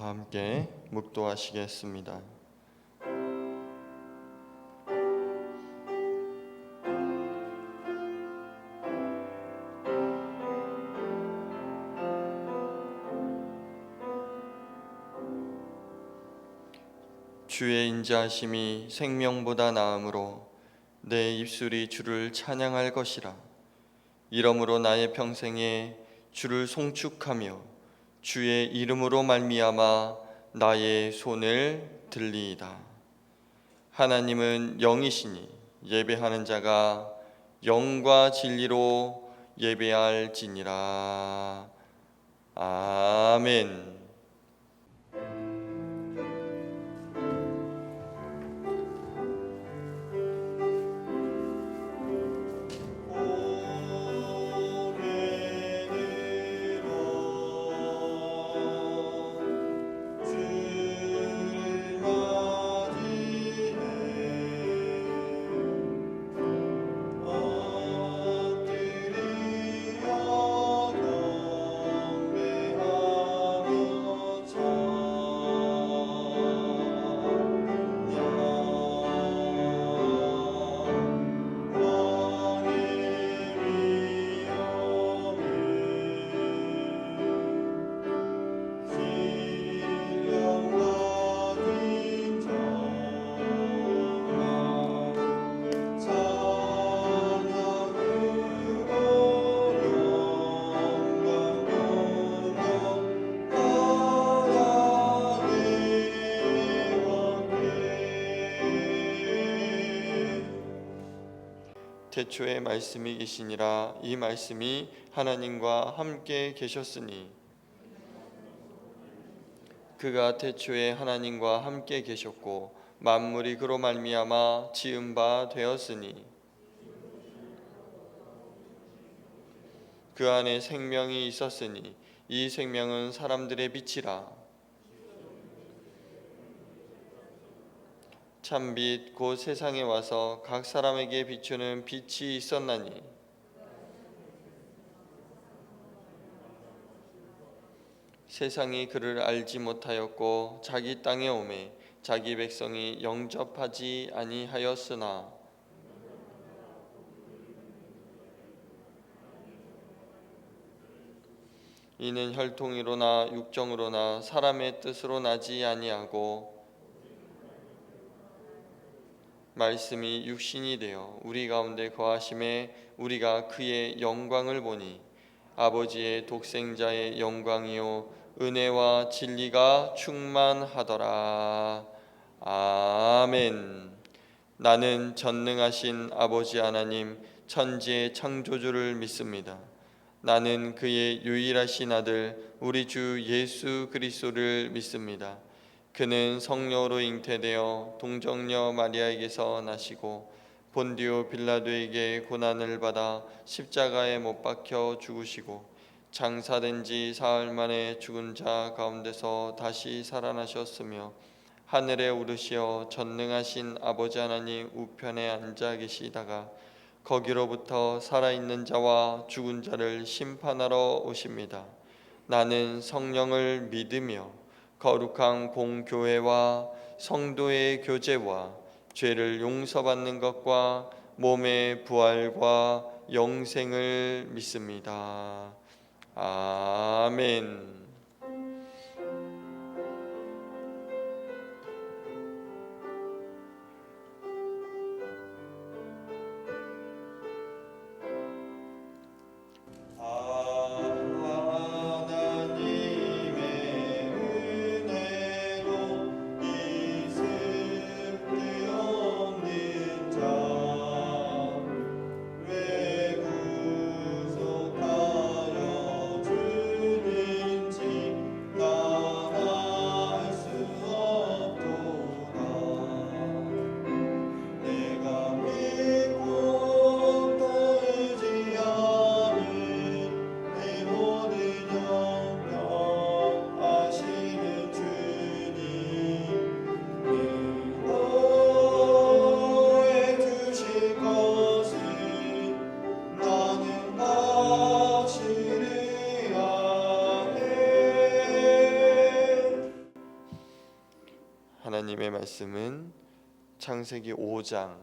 다 함께 묵도하시겠습니다. 주의 인자하심이 생명보다 나음으로 내 입술이 주를 찬양할 것이라. 이러므로 나의 평생에 주를 송축하며 주의 이름으로 말미암아 나의 손을 들리이다. 하나님은 영이시니 예배하는 자가 영과 진리로 예배할지니라. 아멘. 태초에 말씀이 계시니라. 이 말씀이 하나님과 함께 계셨으니 그가 태초에 하나님과 함께 계셨고 만물이 그로 말미암아 지은 바 되었으니 그 안에 생명이 있었으니 이 생명은 사람들의 빛이라. 참빛 곧 세상에 와서 각 사람에게 비추는 빛이 있었나니 세상이 그를 알지 못하였고 자기 땅에 오매 자기 백성이 영접하지 아니하였으나 이는 혈통으로나 육정으로나 사람의 뜻으로 나지 아니하고 말씀이 육신이 되어 우리 가운데 거하심에 우리가 그의 영광을 보니 아버지의 독생자의 영광이요 은혜와 진리가 충만하더라. 아멘. 나는 전능하신 아버지 하나님 천지의 창조주를 믿습니다. 나는 그의 유일하신 아들 우리 주 예수 그리스도를 믿습니다. 그는 성령으로 잉태되어 동정녀 마리아에게서 나시고 본디오 빌라도에게 고난을 받아 십자가에 못 박혀 죽으시고 장사된 지 사흘 만에 죽은 자 가운데서 다시 살아나셨으며 하늘에 오르시어 전능하신 아버지 하나님 우편에 앉아 계시다가 거기로부터 살아있는 자와 죽은 자를 심판하러 오십니다. 나는 성령을 믿으며 거룩한 공교회와 성도의 교제와 죄를 용서받는 것과 몸의 부활과 영생을 믿습니다. 아멘. 주님 하나님의 말씀은 창세기 5장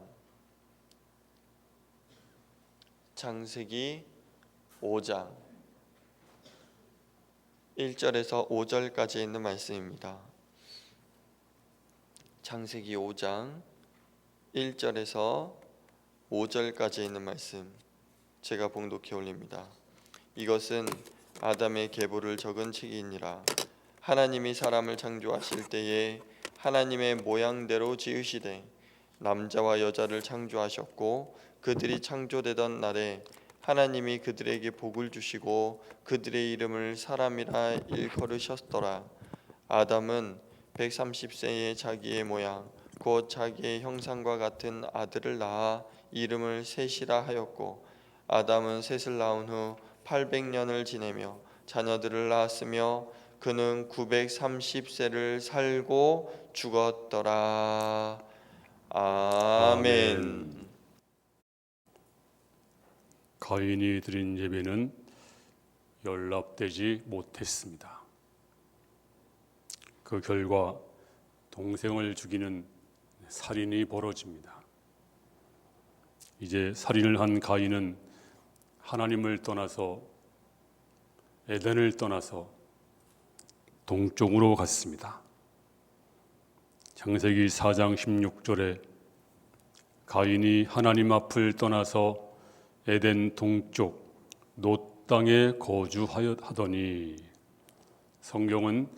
1절에서 5절까지 있는 말씀입니다. 창세기 5장 1절에서 5절까지 있는 말씀 제가 봉독해 올립니다. 이것은 아담의 계보를 적은 책이니라. 하나님이 사람을 창조하실 때에 하나님의 모양대로 지으시되 남자와 여자를 창조하셨고 그들이 창조되던 날에 하나님이 그들에게 복을 주시고 그들의 이름을 사람이라 일컬으셨더라. 아담은 130세에 자기의 모양 곧 자기의 형상과 같은 아들을 낳아 이름을 셋이라 하였고 아담은 셋을 낳은 후 800년을 지내며 자녀들을 낳았으며 그는 930세를 살고 죽었더라. 아멘. 가인이 드린 예배는 연락되지 못했습니다. 그 결과 동생을 죽이는 살인이 벌어집니다. 이제 살인을 한 가인은 하나님을 떠나서 에덴을 떠나서 동쪽으로 갔습니다. 창세기 4장 16절에 가인이 하나님 앞을 떠나서 에덴 동쪽 놋 땅에 거주하더니, 성경은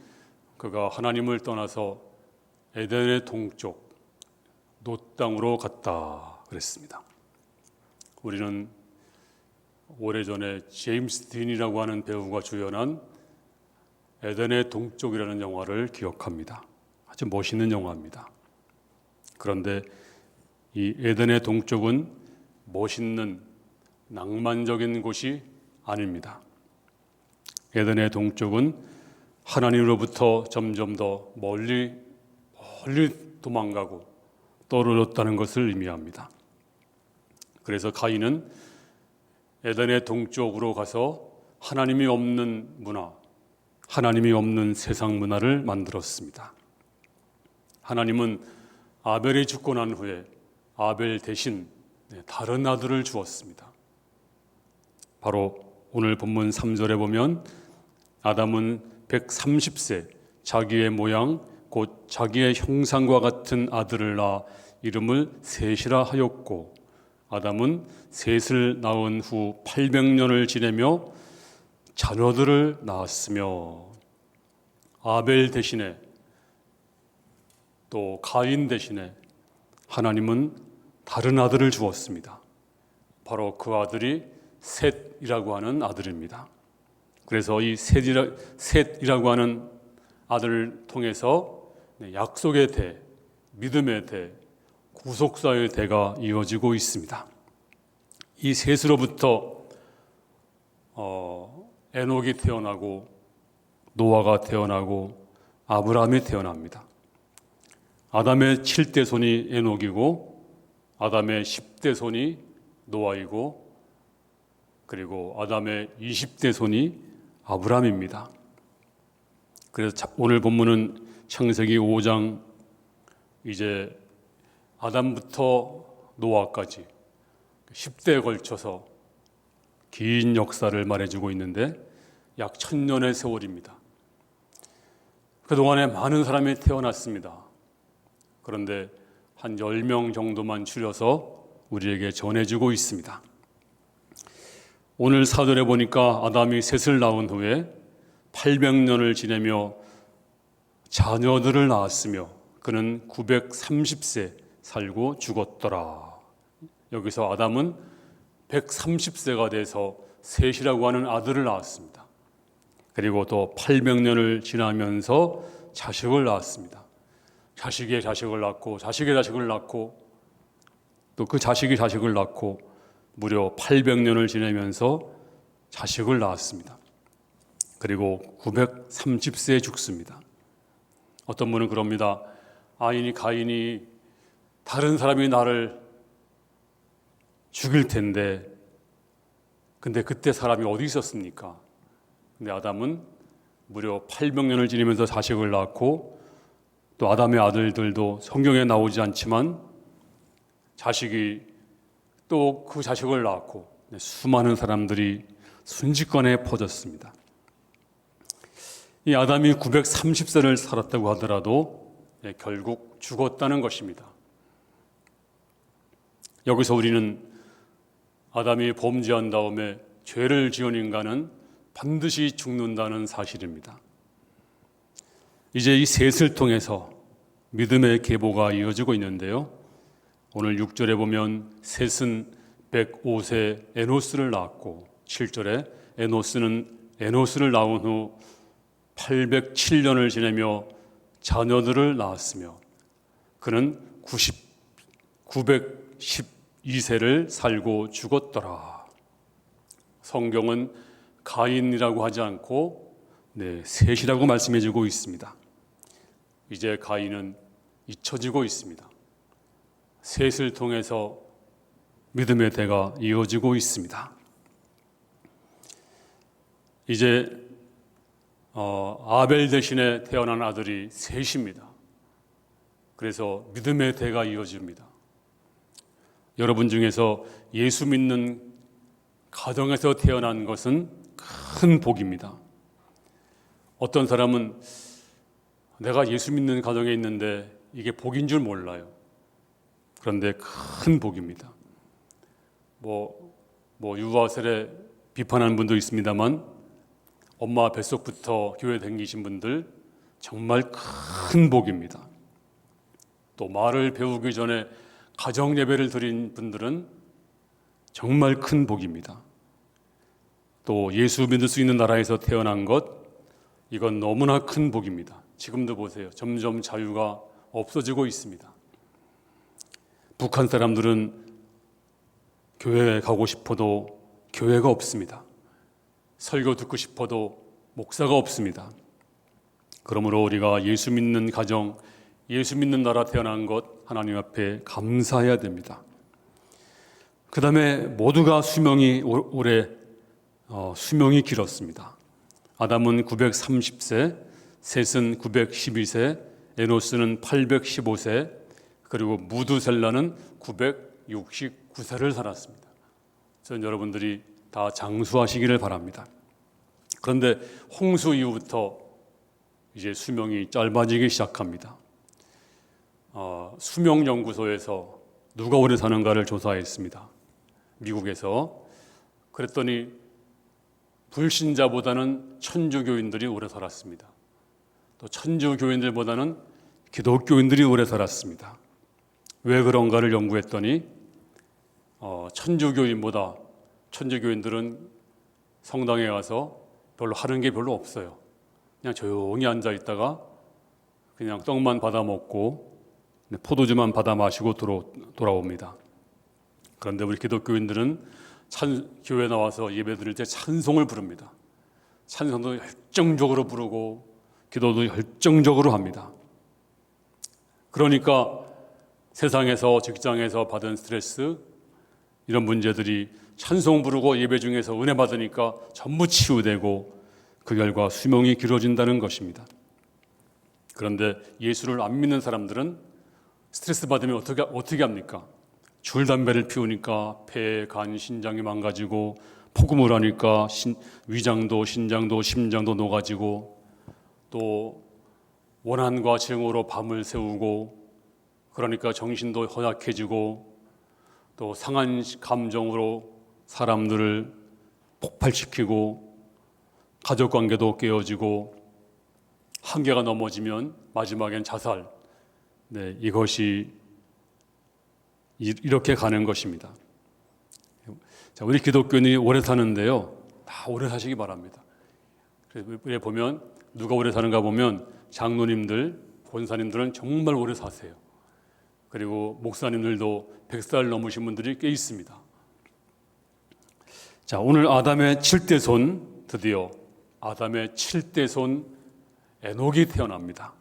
그가 하나님을 떠나서 에덴의 동쪽 놋 땅으로 갔다 그랬습니다. 우리는 오래전에 제임스 딘이라고 하는 배우가 주연한 에덴의 동쪽이라는 영화를 기억합니다. 아주 멋있는 영화입니다. 그런데 이 에덴의 동쪽은 멋있는 낭만적인 곳이 아닙니다. 에덴의 동쪽은 하나님으로부터 점점 더 멀리 도망가고 떨어졌다는 것을 의미합니다. 그래서 가인은 에덴의 동쪽으로 가서 하나님이 없는 문화, 하나님이 없는 세상 문화를 만들었습니다. 하나님은 아벨이 죽고 난 후에 아벨 대신 다른 아들을 주었습니다. 바로 오늘 본문 3절에 보면 아담은 130세 자기의 모양 곧 자기의 형상과 같은 아들을 낳아 이름을 셋이라 하였고 아담은 셋을 낳은 후 800년을 지내며 자녀들을 낳았으며, 아벨 대신에 또 가인 대신에 하나님은 다른 아들을 주었습니다. 바로 그 아들이 셋이라고 하는 아들입니다. 그래서 이 셋이라고 하는 아들을 통해서 약속의 대, 믿음의 대, 구속사의 대가 이어지고 있습니다. 이 셋으로부터 에녹이 태어나고 노아가 태어나고 아브라함이 태어납니다. 아담의 7대 손이 에녹이고 아담의 10대 손이 노아이고 그리고 아담의 20대 손이 아브라함입니다. 그래서 오늘 본문은 창세기 5장 이제 아담부터 노아까지 10대에 걸쳐서 긴 역사를 말해주고 있는데 약 1000년의 세월입니다. 그동안에 많은 사람이 태어났습니다. 그런데 한 10명 정도만 추려서 우리에게 전해주고 있습니다. 오늘 4절에 보니까 아담이 셋을 낳은 후에 800년을 지내며 자녀들을 낳았으며 그는 930세 살고 죽었더라. 여기서 아담은 130세가 돼서 셋이라고 하는 아들을 낳았습니다. 그리고 또 800년을 지나면서 자식을 낳았습니다. 자식의 자식을 낳고 자식의 자식을 낳고 또 그 자식이 자식을 낳고 무려 800년을 지내면서 자식을 낳았습니다. 그리고 930세에 죽습니다. 어떤 분은 그럽니다. 가인이 다른 사람이 나를 죽일 텐데 근데 그때 사람이 어디 있었습니까? 근데 아담은 무려 800년을 지내면서 자식을 낳고 또 아담의 아들들도 성경에 나오지 않지만 자식이 또 그 자식을 낳았고 수많은 사람들이 순식간에 퍼졌습니다. 이 아담이 930세를 살았다고 하더라도 결국 죽었다는 것입니다. 여기서 우리는 아담이 범죄한 다음에 죄를 지은 인간은 반드시 죽는다는 사실입니다. 이제 이 셋을 통해서 믿음의 계보가 이어지고 있는데요. 오늘 6절에 보면 셋은 105세 에노스를 낳았고 7절에 에노스를 낳은 후 807년을 지내며 자녀들을 낳았으며 그는 912세를 살고 죽었더라. 성경은 가인이라고 하지 않고 셋이라고 말씀해주고 있습니다. 이제 가인은 잊혀지고 있습니다. 셋을 통해서 믿음의 대가 이어지고 있습니다. 이제 아벨 대신에 태어난 아들이 셋입니다. 그래서 믿음의 대가 이어집니다. 여러분 중에서 예수 믿는 가정에서 태어난 것은 큰 복입니다. 어떤 사람은 내가 예수 믿는 가정에 있는데 이게 복인 줄 몰라요. 그런데 큰 복입니다. 유아 세례 비판하는 분도 있습니다만 엄마 뱃속부터 교회 다니신 분들 정말 큰 복입니다. 또 말을 배우기 전에 가정 예배를 드린 분들은 정말 큰 복입니다. 또 예수 믿을 수 있는 나라에서 태어난 것, 이건 너무나 큰 복입니다. 지금도 보세요. 점점 자유가 없어지고 있습니다. 북한 사람들은 교회에 가고 싶어도 교회가 없습니다. 설교 듣고 싶어도 목사가 없습니다. 그러므로 우리가 예수 믿는 가정, 예수 믿는 나라 태어난 것 하나님 앞에 감사해야 됩니다. 그 다음에 모두가 수명이 길었습니다. 아담은 930세, 셋은 912세, 에노스는 815세, 그리고 무두셀라는 969세를 살았습니다. 저는 여러분들이 다 장수하시기를 바랍니다. 그런데 홍수 이후부터 이제 수명이 짧아지기 시작합니다. 수명연구소에서 누가 오래 사는가를 조사했습니다. 미국에서. 그랬더니 불신자보다는 천주교인들이 오래 살았습니다. 또 천주교인들보다는 기독교인들이 오래 살았습니다. 왜 그런가를 연구했더니 천주교인들은 성당에 가서 별로 하는 게 별로 없어요. 그냥 조용히 앉아 있다가 그냥 떡만 받아 먹고 포도주만 받아 마시고 돌아옵니다. 그런데 우리 기독교인들은 교회 나와서 예배 드릴 때 찬송을 부릅니다. 찬송도 열정적으로 부르고 기도도 열정적으로 합니다. 그러니까 세상에서, 직장에서 받은 스트레스, 이런 문제들이 찬송 부르고 예배 중에서 은혜 받으니까 전부 치유되고 그 결과 수명이 길어진다는 것입니다. 그런데 예수를 안 믿는 사람들은 스트레스 받으면 어떻게 합니까? 줄 담배를 피우니까 폐, 간, 신장이 망가지고, 폭음을 하니까 위장도, 신장도, 심장도 녹아지고, 또 원한과 증오로 밤을 새우고, 그러니까 정신도 허약해지고, 또 상한 감정으로 사람들을 폭발시키고, 가족관계도 깨어지고, 한계가 넘어지면 마지막엔 자살. 이것이 이렇게 가는 것입니다. 자, 우리 기독교인이 오래 사는데요, 다 오래 사시기 바랍니다. 그래서 보면 누가 오래 사는가 보면 장로님들, 권사님들은 정말 오래 사세요. 그리고 목사님들도 100살 넘으신 분들이 꽤 있습니다. 자, 오늘 아담의 7대 손, 드디어 아담의 7대 손 에녹이 태어납니다.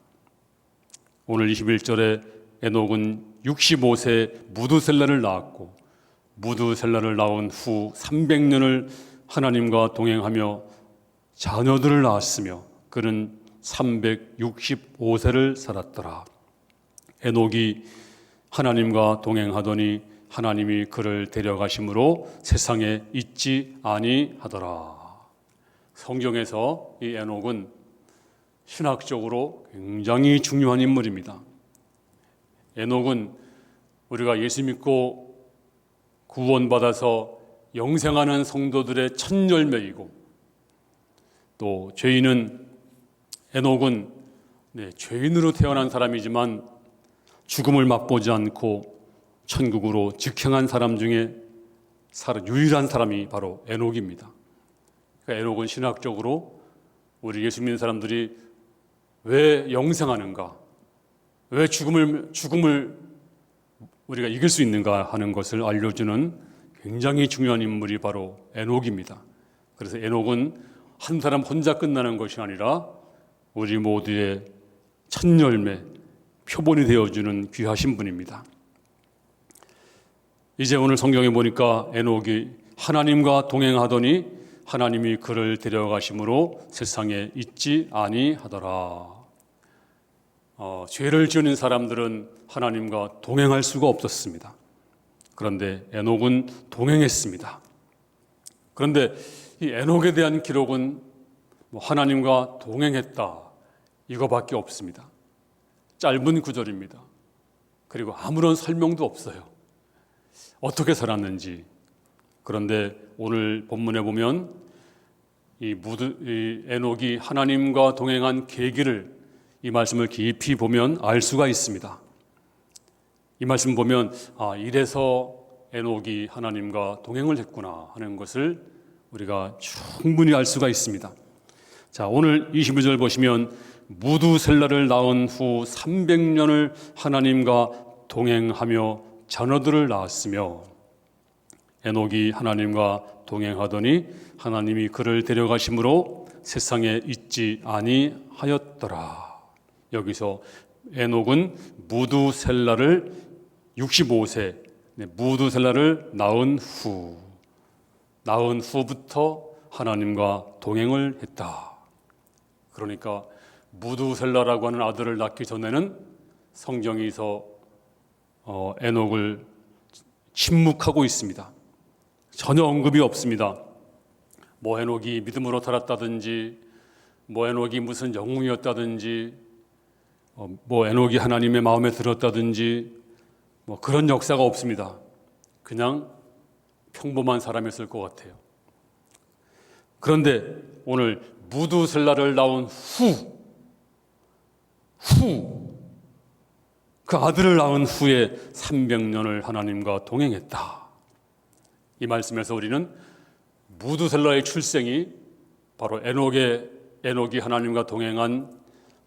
오늘 21절에 에녹은 65세 무두셀라를 낳았고, 무두셀라를 낳은 후 300년을 하나님과 동행하며 자녀들을 낳았으며, 그는 365세를 살았더라. 에녹이 하나님과 동행하더니 하나님이 그를 데려가심으로 세상에 있지 아니하더라. 성경에서 이 에녹은 신학적으로 굉장히 중요한 인물입니다. 에녹은 우리가 예수 믿고 구원받아서 영생하는 성도들의 첫 열매이고, 또 에녹은 죄인으로 태어난 사람이지만 죽음을 맛보지 않고 천국으로 직행한 사람 중에 유일한 사람이 바로 에녹입니다. 그러니까 에녹은 신학적으로 우리 예수 믿는 사람들이 왜 영생하는가, 왜 죽음을 우리가 이길 수 있는가 하는 것을 알려주는 굉장히 중요한 인물이 바로 에녹입니다. 그래서 에녹은 한 사람 혼자 끝나는 것이 아니라 우리 모두의 첫 열매, 표본이 되어주는 귀하신 분입니다. 이제 오늘 성경에 보니까 에녹이 하나님과 동행하더니 하나님이 그를 데려가심으로 세상에 있지 아니하더라. 죄를 지은 사람들은 하나님과 동행할 수가 없었습니다. 그런데 에녹은 동행했습니다. 그런데 이 에녹에 대한 기록은 하나님과 동행했다, 이거밖에 없습니다. 짧은 구절입니다. 그리고 아무런 설명도 없어요. 어떻게 살았는지. 그런데 오늘 본문에 보면 이 에녹이 하나님과 동행한 계기를, 이 말씀을 깊이 보면 알 수가 있습니다. 이 말씀 보면 이래서 에녹이 하나님과 동행을 했구나 하는 것을 우리가 충분히 알 수가 있습니다. 자, 오늘 22절 보시면 무두셀라를 낳은 후 300년을 하나님과 동행하며 자녀들을 낳았으며, 에녹이 하나님과 동행하더니 하나님이 그를 데려가심으로 세상에 있지 아니하였더라. 여기서 에녹은 무두셀라를 65세, 무두셀라를 낳은 후부터 하나님과 동행을 했다. 그러니까 무두셀라라고 하는 아들을 낳기 전에는 성경에서 에녹을 침묵하고 있습니다. 전혀 언급이 없습니다. 에녹이 믿음으로 살았다든지, 에녹이 무슨 영웅이었다든지, 에녹이 하나님의 마음에 들었다든지, 그런 역사가 없습니다. 그냥 평범한 사람이었을 것 같아요. 그런데 오늘 무두셀라를 낳은 그 아들을 낳은 후에 300년을 하나님과 동행했다. 이 말씀에서 우리는 무두셀라의 출생이 바로 에녹이 하나님과 동행한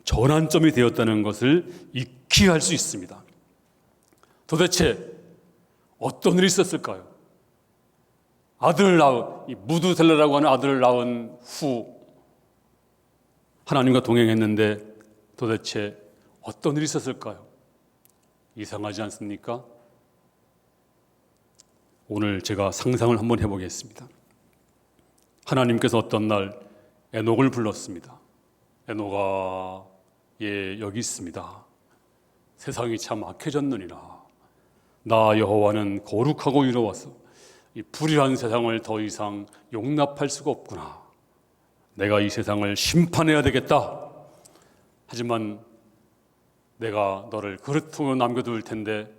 전환점이 되었다는 것을 익히 알 수 있습니다. 도대체 어떤 일이 있었을까요? 이 무두셀라라고 하는 아들을 낳은 후 하나님과 동행했는데 도대체 어떤 일이 있었을까요? 이상하지 않습니까? 오늘 제가 상상을 한번 해보겠습니다. 하나님께서 어떤 날 에녹을 불렀습니다. 에녹아, 여기 있습니다. 세상이 참 악해졌느니라. 나 여호와는 거룩하고 이로워서 이 불의한 세상을 더 이상 용납할 수가 없구나. 내가 이 세상을 심판해야 되겠다. 하지만 내가 너를 그릇으로 남겨둘 텐데,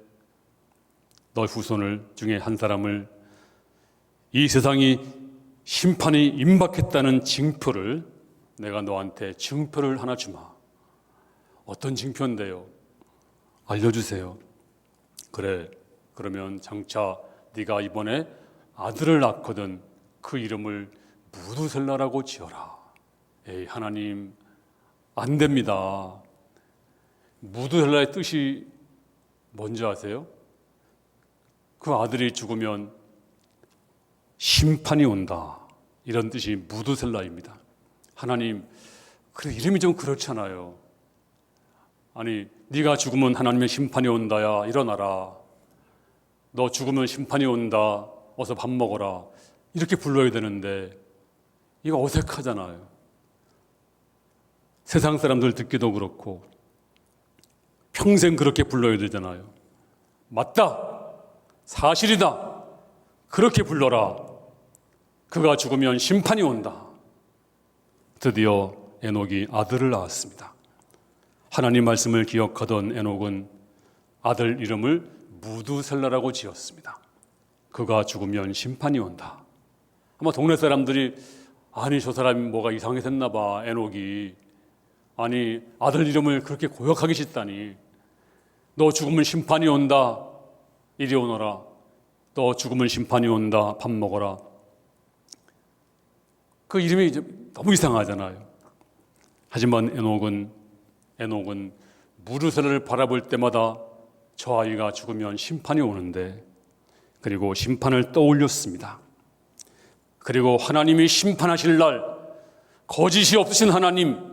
너 후손을 중에 한 사람을 이 세상이 심판이 임박했다는 징표를, 내가 너한테 증표를 하나 주마. 어떤 징표인데요? 알려주세요. 그래, 그러면 장차 네가 이번에 아들을 낳거든 그 이름을 무두셀라라고 지어라. 에이, 하나님, 안 됩니다. 무두셀라의 뜻이 뭔지 아세요? 그 아들이 죽으면 심판이 온다, 이런 뜻이 무두셀라입니다. 하나님, 그래, 이름이 좀 그렇잖아요. 아니, 네가 죽으면 하나님의 심판이 온다야, 일어나라. 너 죽으면 심판이 온다, 어서 밥 먹어라, 이렇게 불러야 되는데 이거 어색하잖아요. 세상 사람들 듣기도 그렇고 평생 그렇게 불러야 되잖아요. 맞다, 사실이다, 그렇게 불러라. 그가 죽으면 심판이 온다. 드디어 에녹이 아들을 낳았습니다. 하나님 말씀을 기억하던 에녹은 아들 이름을 무두셀라라고 지었습니다. 그가 죽으면 심판이 온다. 아마 동네 사람들이 아니 저 사람이 뭐가 이상했나 봐, 에녹이. 아니 아들 이름을 그렇게 고역하게 짓다니. 너 죽으면 심판이 온다. 이리 오너라. 너 죽으면 심판이 온다. 밥 먹어라. 그 이름이 너무 이상하잖아요. 하지만 에녹은 무두셀라를 바라볼 때마다 저 아이가 죽으면 심판이 오는데, 그리고 심판을 떠올렸습니다. 그리고 하나님이 심판하실 날, 거짓이 없으신 하나님,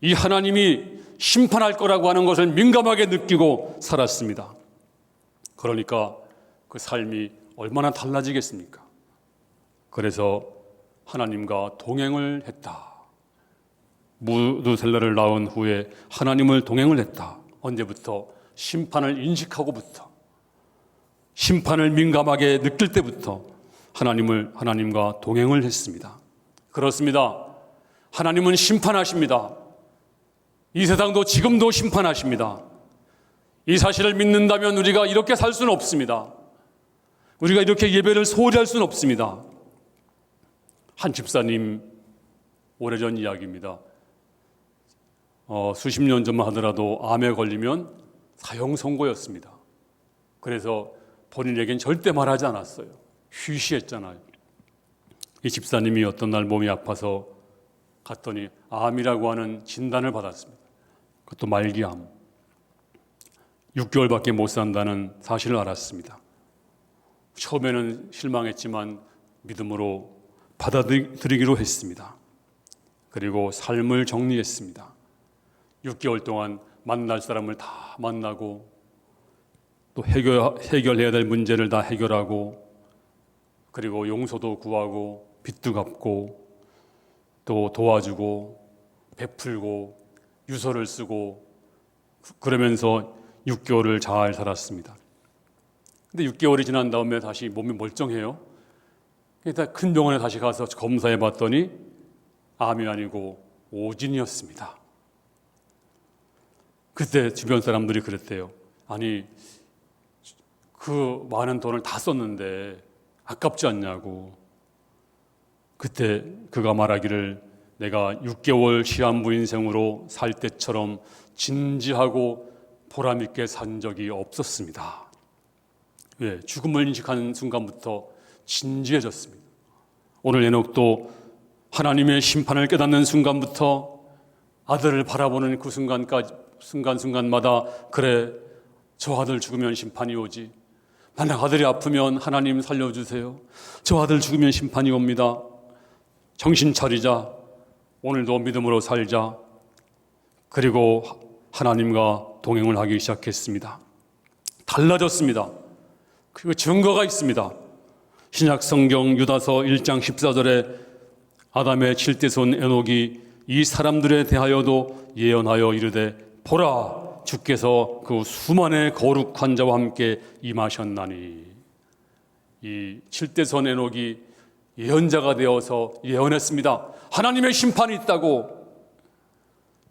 이 하나님이 심판할 거라고 하는 것을 민감하게 느끼고 살았습니다. 그러니까 그 삶이 얼마나 달라지겠습니까? 그래서 하나님과 동행을 했다. 무두셀라를 낳은 후에 하나님을 동행을 했다. 언제부터? 심판을 인식하고부터, 심판을 민감하게 느낄 때부터 하나님과 동행을 했습니다. 그렇습니다. 하나님은 심판하십니다. 이 세상도 지금도 심판하십니다. 이 사실을 믿는다면 우리가 이렇게 살 수는 없습니다. 우리가 이렇게 예배를 소홀히 할 수는 없습니다. 한 집사님, 오래전 이야기입니다. 수십 년 전만 하더라도 암에 걸리면 사형 선고였습니다. 그래서 본인에겐 절대 말하지 않았어요. 휴시했잖아요. 이 집사님이 어떤 날 몸이 아파서 갔더니 암이라고 하는 진단을 받았습니다. 그것도 말기암. 6개월밖에 못 산다는 사실을 알았습니다. 처음에는 실망했지만 믿음으로 받아들이기로 했습니다. 그리고 삶을 정리했습니다. 6개월 동안 만날 사람을 다 만나고, 또 해결해야 될 문제를 다 해결하고, 그리고 용서도 구하고, 빚도 갚고, 또 도와주고, 베풀고, 유서를 쓰고, 그러면서 6개월을 잘 살았습니다. 근데 6개월이 지난 다음에 다시 몸이 멀쩡해요. 일단 큰 병원에 다시 가서 검사해 봤더니 암이 아니고 오진이었습니다. 그때 주변 사람들이 그랬대요. 아니, 그 많은 돈을 다 썼는데 아깝지 않냐고. 그때 그가 말하기를, 내가 6개월 시한부 인생으로 살 때처럼 진지하고 보람있게 산 적이 없었습니다. 왜? 죽음을 인식하는 순간부터 진지해졌습니다. 오늘 에녹도 하나님의 심판을 깨닫는 순간부터 아들을 바라보는 그 순간마다, 그래, 저 아들 죽으면 심판이 오지. 만약 아들이 아프면 하나님 살려주세요. 저 아들 죽으면 심판이 옵니다. 정신 차리자. 오늘도 믿음으로 살자. 그리고 하나님과 동행을 하기 시작했습니다. 달라졌습니다. 그 증거가 있습니다. 신약 성경 유다서 1장 14절에 아담의 7대 손 에녹이 이 사람들에 대하여도 예언하여 이르되, 보라, 주께서 그 수만의 거룩한 자와 함께 임하셨나니. 이 7대 손 에녹이 예언자가 되어서 예언했습니다. 하나님의 심판이 있다고,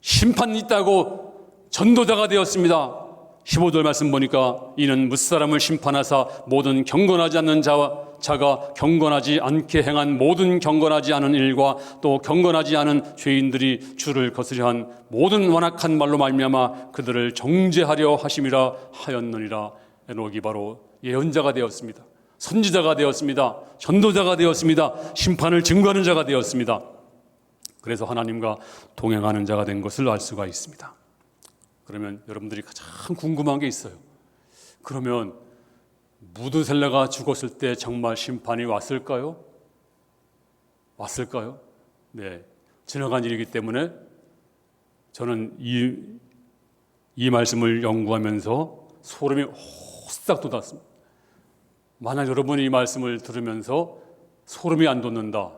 심판이 있다고 전도자가 되었습니다. 15절 말씀 보니까, 이는 무사람을 심판하사 모든 경건하지 않는 자가 경건하지 않게 행한 모든 경건하지 않은 일과 또 경건하지 않은 죄인들이 주를 거스려 한 모든 완악한 말로 말미암아 그들을 정죄하려 하심이라 하였느니라. 에녹이 바로 예언자가 되었습니다. 선지자가 되었습니다. 전도자가 되었습니다. 심판을 증거하는 자가 되었습니다. 그래서 하나님과 동행하는 자가 된 것을 알 수가 있습니다. 그러면 여러분들이 가장 궁금한 게 있어요. 그러면 무두셀라가 죽었을 때 정말 심판이 왔을까요? 왔을까요? 네, 지나간 일이기 때문에 저는 이 말씀을 연구하면서 소름이 호싹 돋았습니다. 만약 여러분이 이 말씀을 들으면서 소름이 안 돋는다,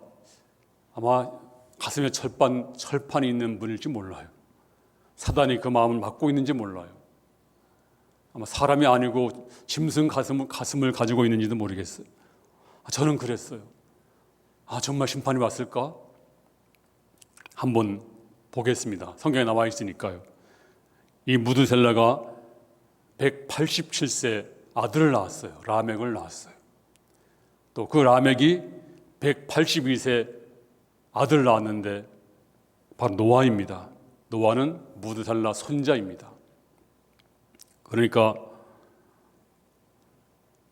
아마 가슴에 철판이 있는 분일지 몰라요. 사단이 그 마음을 막고 있는지 몰라요. 아마 사람이 아니고 짐승 가슴을 가지고 있는지도 모르겠어요. 저는 그랬어요. 정말 심판이 왔을까? 한번 보겠습니다. 성경에 나와 있으니까요. 이 무드셀라가 187세 아들을 낳았어요. 라멕을 낳았어요. 또 그 라멕이 182세 아들 낳았는데 바로 노아입니다. 노아는 무드셀라 손자입니다. 그러니까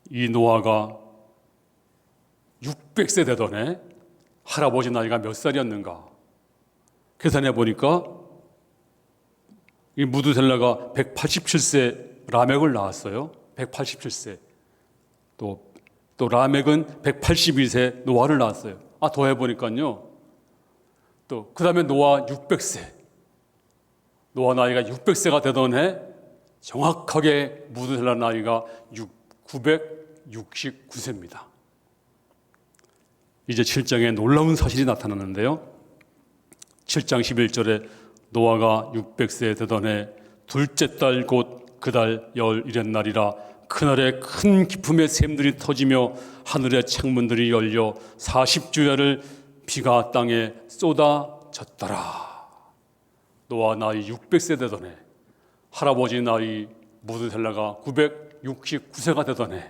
이 노아가 600세 되던 해 할아버지 나이가 몇 살이었는가 계산해 보니까 이 무드셀라가 187세 라멕을 낳았어요. 187세. 또 라멕은 182세 노아를 낳았어요. 더해 보니까요. 또 그다음에 노아 600세. 노아 나이가 600세가 되던 해 정확하게 무드셀라 나이가 969세입니다. 이제 7장에 놀라운 사실이 나타나는데요. 7장 11절에 노아가 600세 되던 해 둘째 달 곧 그 달 열일의 날이라 그날에 큰 기품의 샘들이 터지며 하늘의 창문들이 열려 40주야를 비가 땅에 쏟아졌더라. 노아 나이 600세 되던 해, 할아버지 나이 무드셀라가 969세가 되던 해,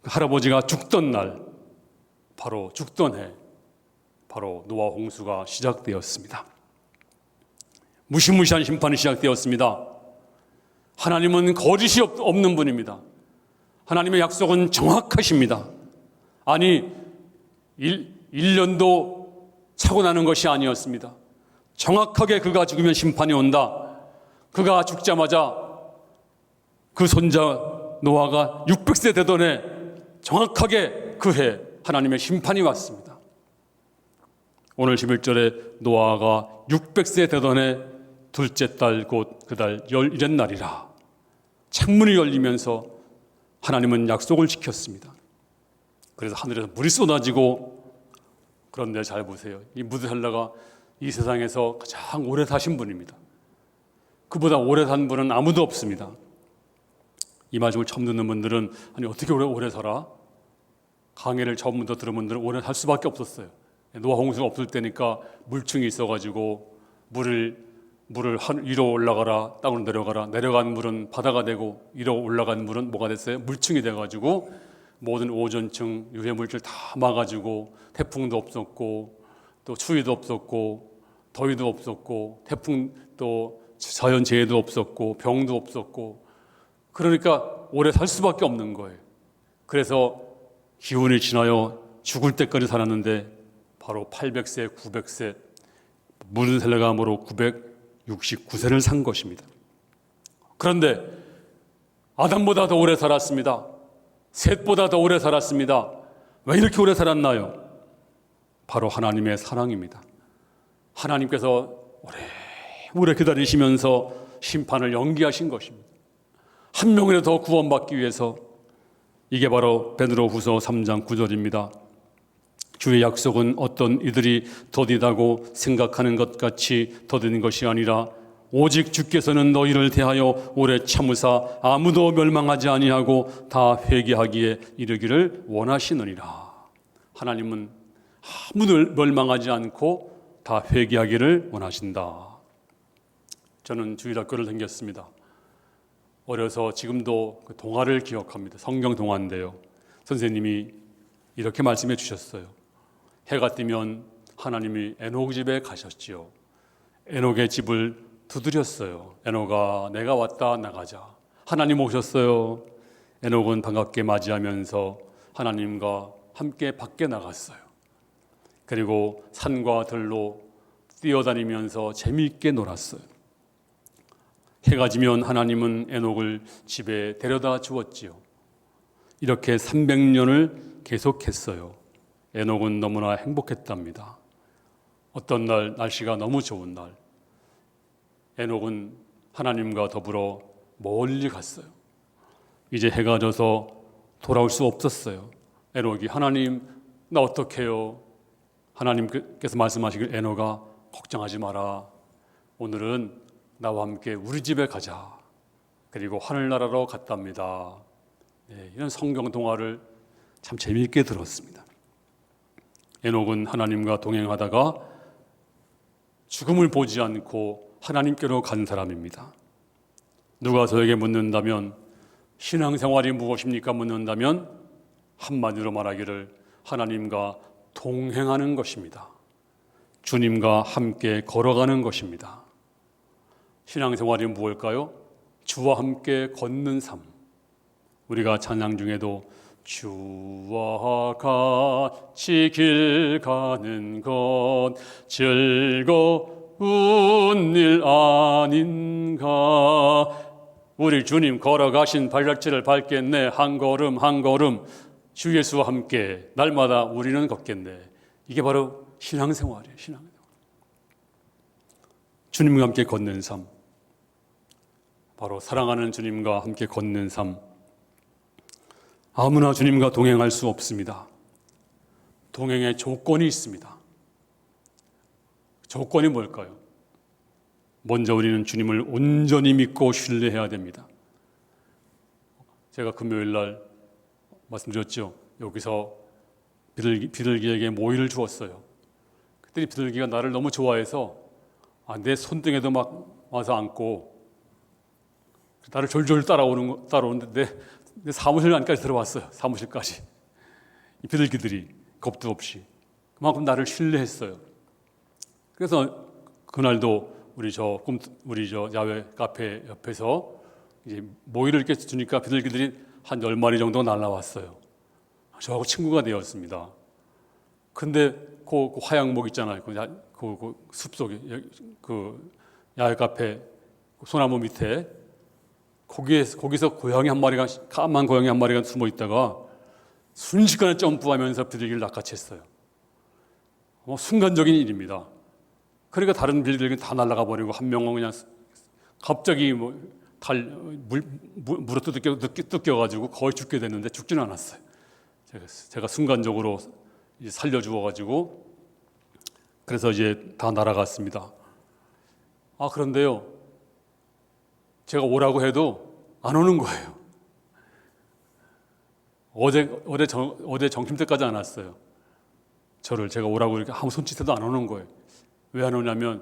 할아버지가 죽던 날, 바로 죽던 해, 바로 노아 홍수가 시작되었습니다. 무시무시한 심판이 시작되었습니다. 하나님은 거짓이 없는 분입니다. 하나님의 약속은 정확하십니다. 아니 1년도 차고 나는 것이 아니었습니다. 정확하게 그가 죽으면 심판이 온다. 그가 죽자마자 그 손자 노아가 600세 되던 해 정확하게 그 해 하나님의 심판이 왔습니다. 오늘 11절에 노아가 600세 되던 해 둘째 달 곧 그 달 열일의 날이라 창문이 열리면서 하나님은 약속을 지켰습니다. 그래서 하늘에서 물이 쏟아지고, 그런데 잘 보세요. 이 무드셀라가 이 세상에서 가장 오래 사신 분입니다. 그보다 오래 산 분은 아무도 없습니다. 이 말씀을 처음 듣는 분들은 아니 어떻게 오래 살아? 강해를 처음부터 들은 분들은 오래 살 수밖에 없었어요. 노아 홍수가 없을 때니까 물층이 있어가지고 물을 위로 올라가라, 땅으로 내려가라. 내려간 물은 바다가 되고 위로 올라간 물은 뭐가 됐어요? 물층이 돼가지고 모든 오존층, 유해물질 다 막아주고 태풍도 없었고 또 추위도 없었고 더위도 없었고 태풍 또 자연재해도 없었고 병도 없었고, 그러니까 오래 살 수밖에 없는 거예요. 그래서 기운이 지나요 죽을 때까지 살았는데 바로 800세, 900세, 무드셀라가 암으로 969세를 산 것입니다. 그런데 아담보다 더 오래 살았습니다. 셋보다 더 오래 살았습니다. 왜 이렇게 오래 살았나요? 바로 하나님의 사랑입니다. 하나님께서 오래 기다리시면서 심판을 연기하신 것입니다. 한 명이라도 더 구원받기 위해서. 이게 바로 베드로후서 3장 9절입니다. 주의 약속은 어떤 이들이 더디다고 생각하는 것 같이 더딘 것이 아니라 오직 주께서는 너희를 대하여 오래 참으사 아무도 멸망하지 아니하고 다 회개하기에 이르기를 원하시느니라. 하나님은 아무도 멸망하지 않고 다 회개하기를 원하신다. 저는 주일학교를 다녔습니다. 어려서 지금도 그 동화를 기억합니다. 성경 동화인데요. 선생님이 이렇게 말씀해 주셨어요. 해가 뜨면 하나님이 에녹 집에 가셨지요. 에녹의 집을 두드렸어요. 에녹아, 내가 왔다, 나가자. 하나님 오셨어요. 에녹은 반갑게 맞이하면서 하나님과 함께 밖에 나갔어요. 그리고 산과 들로 뛰어다니면서 재미있게 놀았어요. 해가 지면 하나님은 에녹을 집에 데려다 주었지요. 이렇게 300년을 계속했어요. 에녹은 너무나 행복했답니다. 어떤 날 날씨가 너무 좋은 날 에녹은 하나님과 더불어 멀리 갔어요. 이제 해가 져서 돌아올 수 없었어요. 에녹이 하나님 나 어떡해요? 하나님께서 말씀하시길 에노가 걱정하지 마라. 오늘은 나와 함께 우리 집에 가자. 그리고 하늘나라로 갔답니다. 네, 이런 성경 동화를 참 재미있게 들었습니다. 에녹은 하나님과 동행하다가 죽음을 보지 않고 하나님께로 간 사람입니다. 누가 저에게 묻는다면 신앙생활이 무엇입니까? 묻는다면 한마디로 말하기를 하나님과 동행하는 것입니다. 주님과 함께 걸어가는 것입니다. 신앙생활이 무엇일까요? 주와 함께 걷는 삶. 우리가 찬양 중에도 주와 같이 길 가는 것 즐거운 일 아닌가. 우리 주님 걸어가신 발자취를 밟겠네. 한 걸음 한 걸음 주 예수와 함께 날마다 우리는 걷겠네. 이게 바로 신앙생활이에요. 신앙생활. 주님과 함께 걷는 삶. 바로 사랑하는 주님과 함께 걷는 삶. 아무나 주님과 동행할 수 없습니다. 동행의 조건이 있습니다. 조건이 뭘까요? 먼저 우리는 주님을 온전히 믿고 신뢰해야 됩니다. 제가 금요일 날 말씀드렸죠. 여기서 비둘기에게 모이를 주었어요. 그랬더니 비둘기가 나를 너무 좋아해서 내 손등에도 막 와서 앉고 나를 졸졸 따라오는데 내 사무실 안까지 들어왔어요. 사무실까지. 이 비둘기들이 겁도 없이 그만큼 나를 신뢰했어요. 그래서 그날도 우리 저 야외 카페 옆에서 이제 모이를 이렇게 주니까 비둘기들이 한 10마리 정도 날라왔어요. 저하고 친구가 되었습니다. 근데 그 화양목 있잖아요. 그 숲속에 그 야외 카페 소나무 밑에 거기서 고양이 한 마리가 까만 고양이 한 마리가 숨어 있다가 순식간에 점프하면서 비둘기를 낚아챘어요. 순간적인 일입니다. 그러니까 다른 비둘기는 다 날아가 버리고 한 명은 그냥 갑자기 물에 뜯겨가지고 거의 죽게 됐는데 죽지는 않았어요. 제가 순간적으로 이제 살려주어가지고 그래서 이제 다 날아갔습니다. 그런데요, 제가 오라고 해도 안 오는 거예요. 어제 점심 때까지 안 왔어요. 제가 오라고 이렇게 아무 손짓해도 안 오는 거예요. 왜 안 오냐면,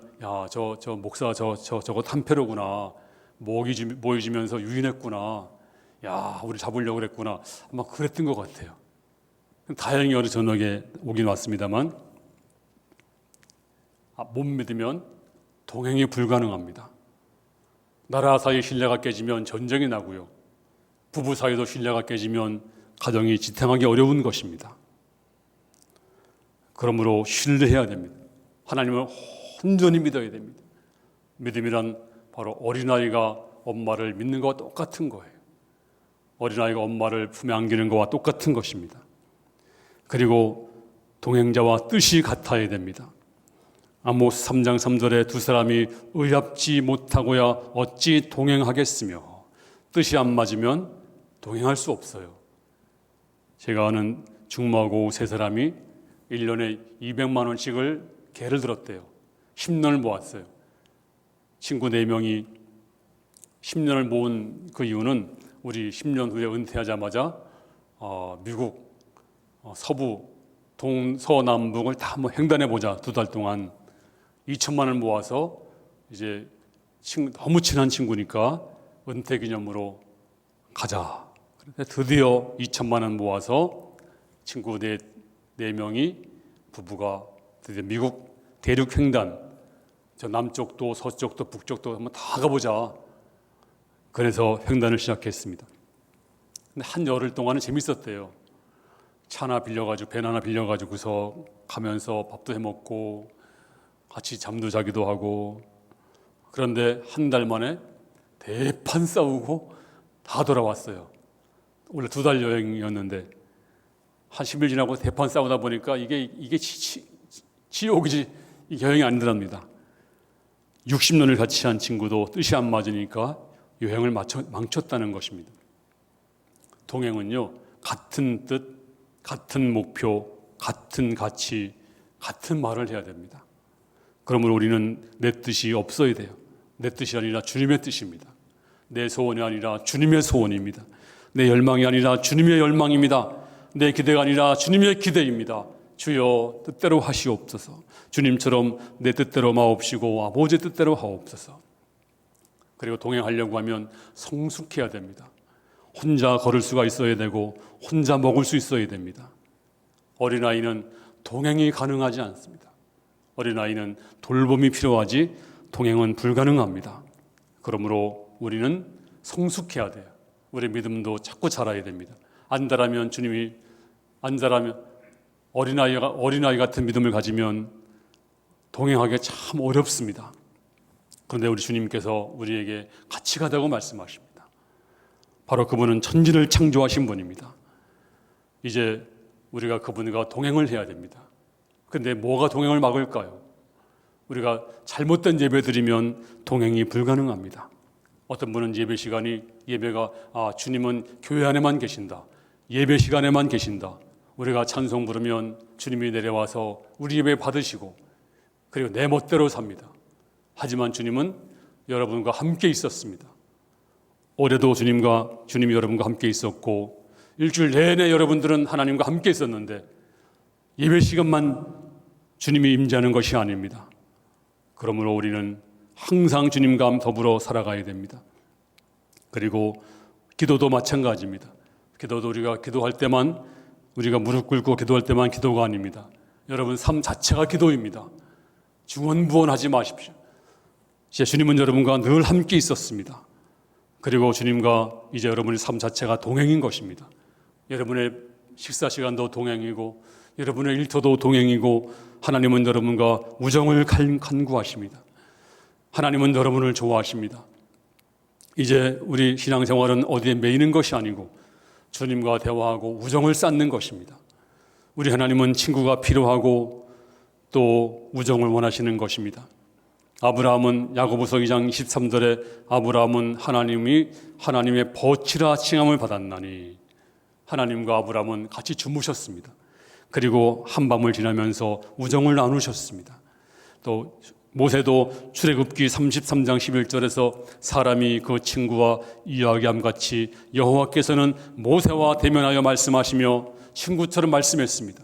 저 목사 저거 탄폐로구나. 모이 주면서 유인했구나. 우리 잡으려고 그랬구나. 아마 그랬던 것 같아요. 다행히 어제 저녁에 오긴 왔습니다만, 못 믿으면 동행이 불가능합니다. 나라 사이 신뢰가 깨지면 전쟁이 나고요. 부부 사이도 신뢰가 깨지면 가정이 지탱하기 어려운 것입니다. 그러므로 신뢰해야 됩니다. 하나님을 온전히 믿어야 됩니다. 믿음이란 바로 어린아이가 엄마를 믿는 것과 똑같은 거예요. 어린아이가 엄마를 품에 안기는 것과 똑같은 것입니다. 그리고 동행자와 뜻이 같아야 됩니다. 아모스 3장 3절에 두 사람이 의합지 못하고야 어찌 동행하겠으며 뜻이 안 맞으면 동행할 수 없어요. 제가 아는 중마고 세 사람이 1년에 200만 원씩을 개를 들었대요. 10년을 모았어요. 친구 4명이 10년을 모은 그 이유는 우리 10년 후에 은퇴하자마자 미국 서부 동서남북을 다 한번 횡단해보자. 2달 동안 2천만 원을 모아서 이제 너무 친한 친구니까 은퇴 기념으로 가자. 드디어 2천만 원 모아서 친구 4명이 부부가 드디어 미국 대륙 횡단, 저 남쪽도 서쪽도 북쪽도 한번 다 가보자. 그래서 횡단을 시작했습니다. 근데 한 열흘 동안은 재밌었대요. 배 하나 빌려가지고서 가면서 밥도 해먹고 같이 잠도 자기도 하고. 그런데 한 달 만에 대판 싸우고 다 돌아왔어요. 원래 2달 여행이었는데 한 10일 지나고 대판 싸우다 보니까 이게 지옥이지 여행이 아니더랍니다. 60년을 같이 한 친구도 뜻이 안 맞으니까 여행을 망쳤다는 것입니다. 동행은요, 같은 뜻, 같은 목표, 같은 가치, 같은 말을 해야 됩니다. 그러므로 우리는 내 뜻이 없어야 돼요. 내 뜻이 아니라 주님의 뜻입니다. 내 소원이 아니라 주님의 소원입니다. 내 열망이 아니라 주님의 열망입니다. 내 기대가 아니라 주님의 기대입니다. 주여 뜻대로 하시옵소서. 주님처럼 내 뜻대로 마옵시고 아버지 뜻대로 하옵소서. 그리고 동행하려고 하면 성숙해야 됩니다. 혼자 걸을 수가 있어야 되고 혼자 먹을 수 있어야 됩니다. 어린아이는 동행이 가능하지 않습니다. 어린아이는 돌봄이 필요하지 동행은 불가능합니다. 그러므로 우리는 성숙해야 돼요. 우리 믿음도 자꾸 자라야 됩니다. 안 자라면 어린아이 같은 믿음을 가지면 동행하기 참 어렵습니다. 그런데 우리 주님께서 우리에게 같이 가자고 말씀하십니다. 바로 그분은 천지를 창조하신 분입니다. 이제 우리가 그분과 동행을 해야 됩니다. 그런데 뭐가 동행을 막을까요? 우리가 잘못된 예배 드리면 동행이 불가능합니다. 어떤 분은 예배가 주님은 교회 안에만 계신다. 예배 시간에만 계신다. 우리가 찬송 부르면 주님이 내려와서 우리 예배 받으시고 그리고 내 멋대로 삽니다. 하지만 주님은 여러분과 함께 있었습니다. 올해도 주님이 여러분과 함께 있었고 일주일 내내 여러분들은 하나님과 함께 있었는데 예배 시간만 주님이 임재하는 것이 아닙니다. 그러므로 우리는 항상 주님과 더불어 살아가야 됩니다. 그리고 기도도 마찬가지입니다. 기도도 우리가 기도할 때만 우리가 무릎 꿇고 기도할 때만 기도가 아닙니다. 여러분 삶 자체가 기도입니다. 중언부언하지 마십시오. 이제 주님은 여러분과 늘 함께 있었습니다. 그리고 주님과 이제 여러분의 삶 자체가 동행인 것입니다. 여러분의 식사 시간도 동행이고 여러분의 일터도 동행이고 하나님은 여러분과 우정을 간구하십니다. 하나님은 여러분을 좋아하십니다. 이제 우리 신앙생활은 어디에 매이는 것이 아니고 주님과 대화하고 우정을 쌓는 것입니다. 우리 하나님은 친구가 필요하고 또 우정을 원하시는 것입니다. 아브라함은 야고보서 2장 23절에 아브라함은 하나님의 버치라 칭함을 받았나니 하나님과 아브라함은 같이 주무셨습니다. 그리고 한밤을 지나면서 우정을 나누셨습니다. 또 모세도 출애굽기 33장 11절에서 사람이 그 친구와 이야기함 같이 여호와께서는 모세와 대면하여 말씀하시며 친구처럼 말씀했습니다.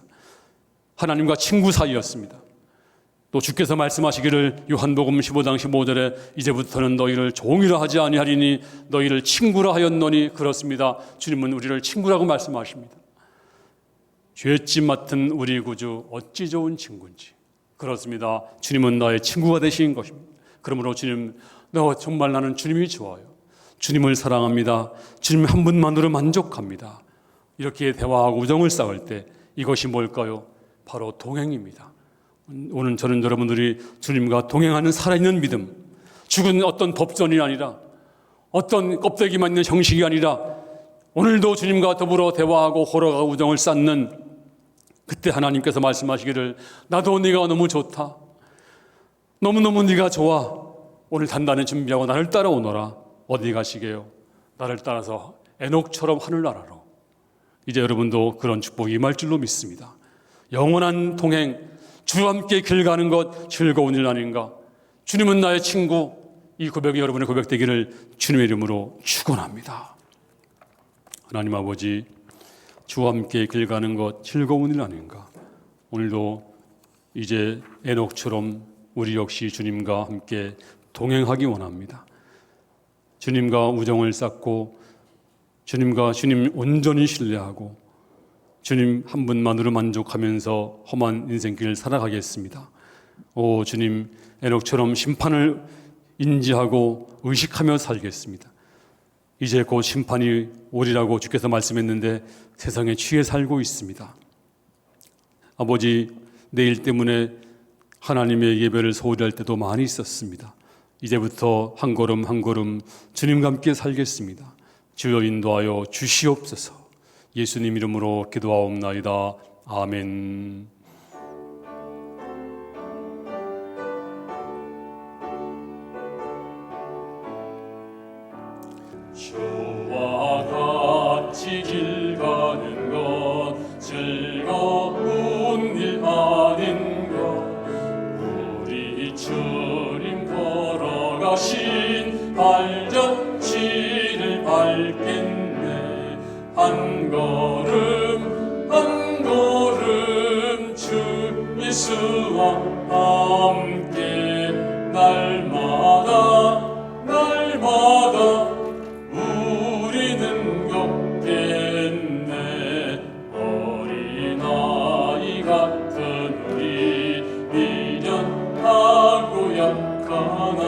하나님과 친구 사이였습니다. 또 주께서 말씀하시기를 요한복음 15장 15절에 이제부터는 너희를 종이라 하지 아니하리니 너희를 친구라 하였노니 그렇습니다. 주님은 우리를 친구라고 말씀하십니다. 죄짐 맡은 우리 구주 어찌 좋은 친구인지. 그렇습니다. 주님은 나의 친구가 되신 것입니다. 그러므로 주님, 정말 나는 주님이 좋아요. 주님을 사랑합니다. 주님 한 분만으로 만족합니다. 이렇게 대화하고 우정을 쌓을 때 이것이 뭘까요? 바로 동행입니다. 오늘 저는 여러분들이 주님과 동행하는 살아있는 믿음, 죽은 어떤 법전이 아니라 어떤 껍데기만 있는 형식이 아니라 오늘도 주님과 더불어 대화하고 걸어가고 우정을 쌓는 그때 하나님께서 말씀하시기를 나도 네가 너무 좋다. 너무너무 네가 좋아. 오늘 단단히 준비하고 나를 따라오너라. 어디 가시게요? 나를 따라서 에녹처럼 하늘나라로. 이제 여러분도 그런 축복이 임할 줄로 믿습니다. 영원한 동행, 주와 함께 길 가는 것 즐거운 일 아닌가? 주님은 나의 친구. 이 고백이 여러분의 고백되기를 주님의 이름으로 축원합니다. 하나님 아버지, 주와 함께 길 가는 것 즐거운 일 아닌가? 오늘도 이제 에녹처럼 우리 역시 주님과 함께 동행하기 원합니다. 주님과 우정을 쌓고 주님 온전히 신뢰하고 주님 한 분만으로 만족하면서 험한 인생길을 살아가겠습니다. 오 주님, 에녹처럼 심판을 인지하고 의식하며 살겠습니다. 이제 곧 심판이 오리라고 주께서 말씀했는데 세상에 취해 살고 있습니다. 아버지, 내일 때문에 하나님의 예배를 소홀히 할 때도 많이 있었습니다. 이제부터 한 걸음 한 걸음 주님과 함께 살겠습니다. 주여 인도하여 주시옵소서. 예수님 이름으로 기도하옵나이다. 아멘. 주와 같이 길 가는 것 즐거운 일 아닌가? 발자취를 밟겠네. 한 걸음 한 걸음 주 예수와 함께 날마다 날마다 우리는 걷겠네. 어린아이 같은 우리 미련하고 약하나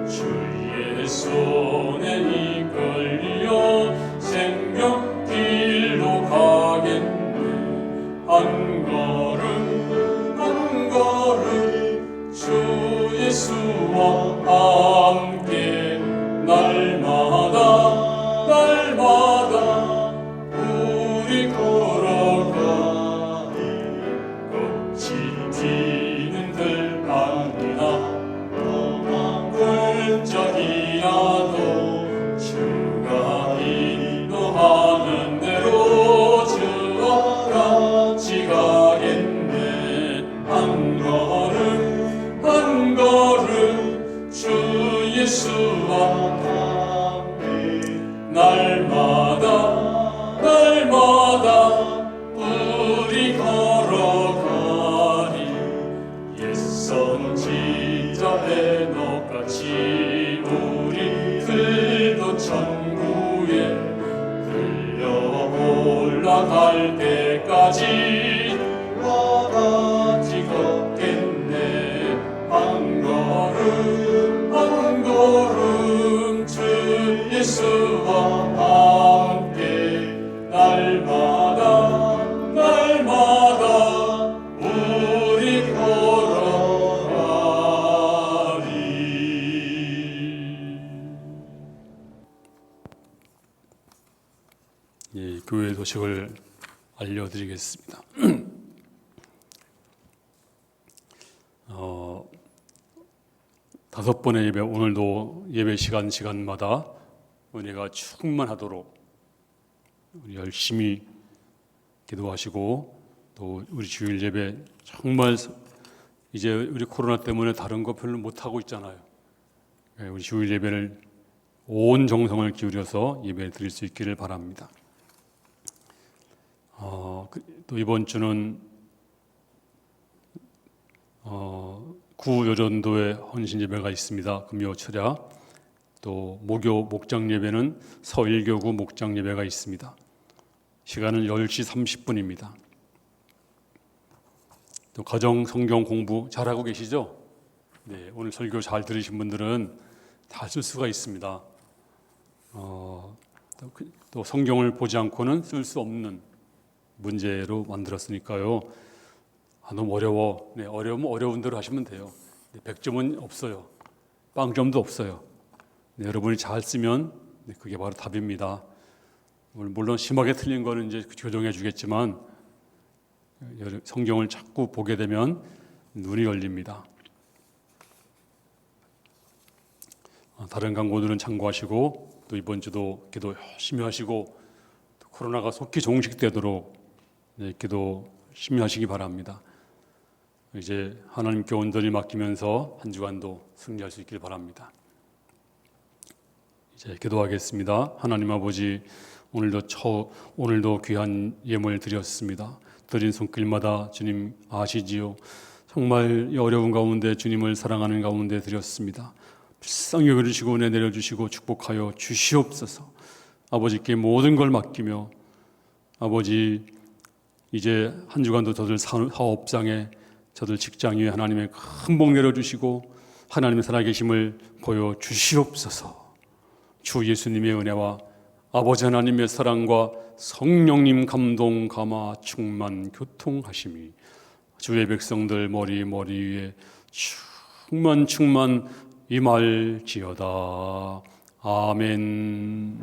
주의 손에 이끌려 생명길로 가겠네. 한 걸음 한 걸음 주 예수와 함께 날마다 날마다 우리 걸어가니. 꽃이 피는 들판이나 굴적이라도 주가 인도하는 대로 주와 같이 가겠네. 한 걸음 한 걸음 주 예수와 함께 날마다 날마다 우리 걸어가니. 옛 선지자 에녹같이 우리들도 천국에 들려 올라갈 때까지 와 같이 걷겠네. 한 걸음 한 걸음 주 예수와 함께 날마다 날마다 우리 걸어가리. 예, 교회 소식을 알려드리겠습니다. 5번의 예배, 오늘도 예배 시간마다 은혜가 충만하도록 우리 열심히 기도하시고, 또 우리 주일 예배 정말 이제 우리 코로나 때문에 다른 거 별로 못 하고 있잖아요. 우리 주일 예배를 온 정성을 기울여서 예배 드릴 수 있기를 바랍니다. 또 이번 주는 구요전도의 헌신 예배가 있습니다. 금요 철야. 또 목요 목장 예배는 서일교구 목장 예배가 있습니다. 시간은 10시 30분입니다. 또 가정 성경 공부 잘하고 계시죠? 네, 오늘 설교 잘 들으신 분들은 다 쓸 수가 있습니다. 또 성경을 보지 않고는 쓸 수 없는 문제로 만들었으니까요. 너무 어려워. 네, 어려우면 어려운 대로 하시면 돼요. 네, 100점은 없어요. 빵점도 없어요. 네, 여러분이 잘 쓰면 그게 바로 답입니다. 물론 심하게 틀린 거는 이제 교정해 주겠지만 성경을 자꾸 보게 되면 눈이 열립니다. 다른 강고들은 참고하시고, 또 이번 주도 기도 열심히 하시고, 또 코로나가 속히 종식되도록 기도 열심히 하시기 바랍니다. 이제 하나님께 온전히 맡기면서 한 주간도 승리할 수 있길 바랍니다. 이제 기도하겠습니다. 하나님 아버지, 오늘도 귀한 예물 드렸습니다. 드린 손길마다 주님 아시지요. 정말 이 어려운 가운데 주님을 사랑하는 가운데 드렸습니다. 불쌍히 여겨주시고 은혜 내려주시고 축복하여 주시옵소서. 아버지께 모든 걸 맡기며, 아버지 이제 한 주간도 저들 사업장에, 저들 직장 위에 하나님의 큰 복 내려주시고 하나님의 살아계심을 보여주시옵소서. 주 예수님의 은혜와 아버지 하나님의 사랑과 성령님 감동 감화 충만 교통하심이 주의 백성들 머리 위에 충만 임할지어다. 아멘.